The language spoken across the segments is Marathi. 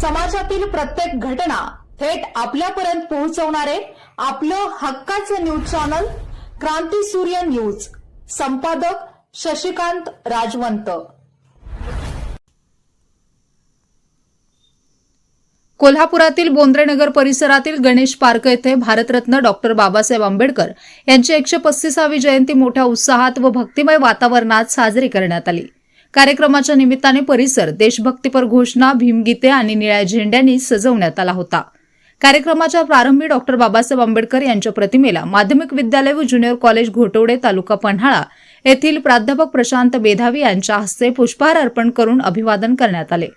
समाजातील प्रत्येक घटना थेट आपल्यापर्यंत पोहोचवणारे आपलं हक्काचं न्यूज चॅनल क्रांती सूर्य न्यूज. संपादक शशिकांत राजवंत. कोल्हापुरातील बोंद्रेनगर परिसरातील गणेश पार्क येथे भारतरत्न डॉक्टर बाबासाहेब आंबेडकर यांची 135वी जयंती मोठ्या उत्साहात व भक्तिमय वातावरणात साजरी करण्यात आली. कार्यक्रमाच्या निमित्ताने परिसर देशभक्तीपर घोषणा, भीमगीते आणि निळ्या झेंड्यांनी सजवण्यात आला होता. कार्यक्रमाच्या प्रारंभी डॉक्टर बाबासाहेब आंबेडकर यांच्या प्रतिमेला माध्यमिक विद्यालय व ज्युनियर कॉलेज घोटवडे तालुका पन्हाळा येथील प्राध्यापक प्रशांत मेधावी यांच्या हस्ते पुष्पहार अर्पण करून अभिवादन करण्यात आले.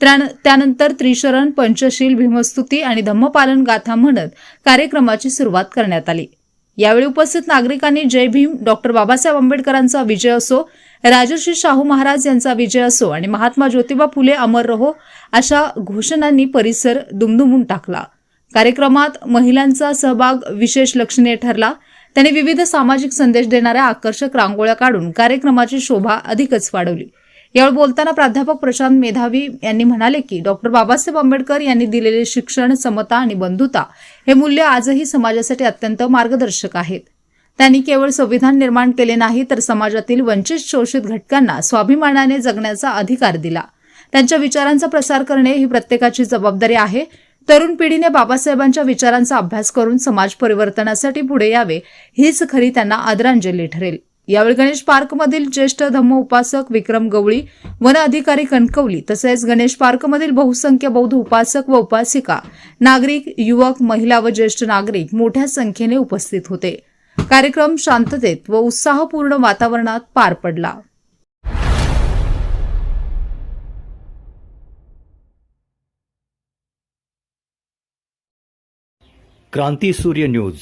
त्यानंतर त्रिशरण, पंचशील, भीमस्तुती आणि धम्मपालन गाथा म्हणत कार्यक्रमाची सुरुवात करण्यात आली. यावेळी उपस्थित नागरिकांनी जय भीम, डॉक्टर बाबासाहेब आंबेडकरांचा विजय असो, राजर्षी शाहू महाराज यांचा विजय असो आणि महात्मा ज्योतिबा फुले अमर रहो अशा घोषणांनी परिसर दुमदुमून टाकला. कार्यक्रमात महिलांचा सहभाग विशेष लक्षणीय ठरला. त्यांनी विविध सामाजिक संदेश देणाऱ्या आकर्षक रांगोळ्या काढून कार्यक्रमाची शोभा अधिकच वाढवली. यावेळी बोलताना प्राध्यापक प्रशांत मेधावी यांनी म्हणाले की डॉक्टर बाबासाहेब आंबेडकर यांनी दिलेले शिक्षण, समता आणि बंधुता हे मूल्य आजही समाजासाठी अत्यंत मार्गदर्शक आहेत. त्यांनी केवळ संविधान निर्माण केले नाही तर समाजातील वंचित, शोषित घटकांना स्वाभिमानाने जगण्याचा अधिकार दिला. त्यांच्या विचारांचा प्रसार करणे ही प्रत्येकाची जबाबदारी आहे. तरुण पिढीने बाबासाहेबांच्या विचारांचा अभ्यास करून समाज परिवर्तनासाठी पुढे यावे हीच खरी त्यांना आदरांजली ठरेल. यावेळी गणेश पार्कमधील ज्येष्ठ धम्म उपासक विक्रम गवळी, वन अधिकारी कणकवली तसेच गणेश पार्कमधील बहुसंख्य बौद्ध उपासक व उपासिका, नागरिक, युवक, महिला व ज्येष्ठ नागरिक मोठ्या संख्येने उपस्थित होते. कार्यक्रम शांततेत व उत्साहपूर्ण वातावरणात पार पडला. क्रांती सूर्य न्यूज.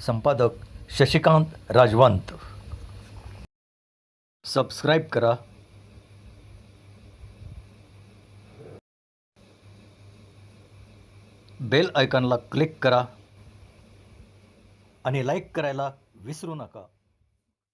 संपादक शशिकांत राजवंत. सबस्क्राईब करा, बेल आयकॉनला क्लिक करा आणि लाईक करायला विसरू नका.